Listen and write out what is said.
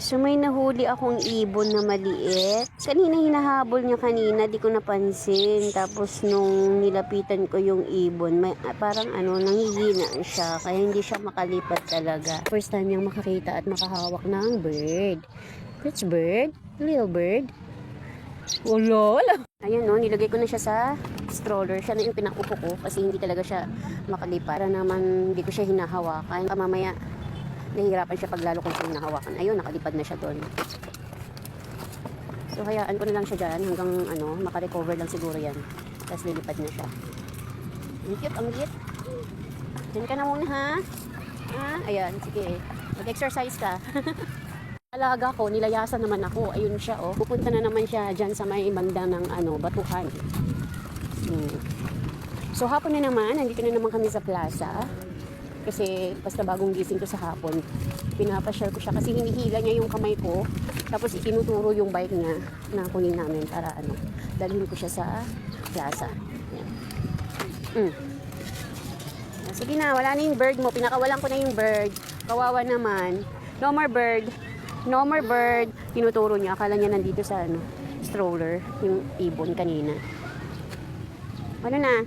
So may nahuli akong ibon na maliit. Kanina hinahabol niya kanina, di ko napansin. Tapos nung nilapitan ko yung ibon, parang nanghihina siya. Kaya hindi siya makalipat talaga. First time niyang makakita at makahawak ng bird. Which bird? Little bird? Wala. Ayun nilagay ko na siya sa stroller. Siya na yung pinaupo ko kasi hindi talaga siya makalipat. Para naman hindi ko siya hinahawakan. Mamaya nahihirapan siya pag lalo kong siya hinahawakan. Ayun, nakalipad na siya doon. So, hayaan ko na lang siya dyan hanggang makarecover lang siguro yan. Tapos lilipad na siya. Ang cute, ang liit. Diyan ka na muna, ha? Ayan, sige. Mag-exercise ka. Alaga ko, nilayasan naman ako. Ayun siya, Pupunta na naman siya dyan sa may banda ng batuhan. So, hapon na naman. Nandito na naman kami sa plaza. Kasi basta bagong gising ko sa hapon, pinapasyal ko siya kasi hinihila niya yung kamay ko. Tapos itinuturo yung bike niya na kunin namin para dalhin ko siya sa plaza. Yan. Sige na, wala na yung bird mo. Pinakawalan ko na yung bird. Kawawa naman. No more bird. No more bird. Tinuturo niya. Akala niya nandito sa stroller yung ibon kanina. Ano na?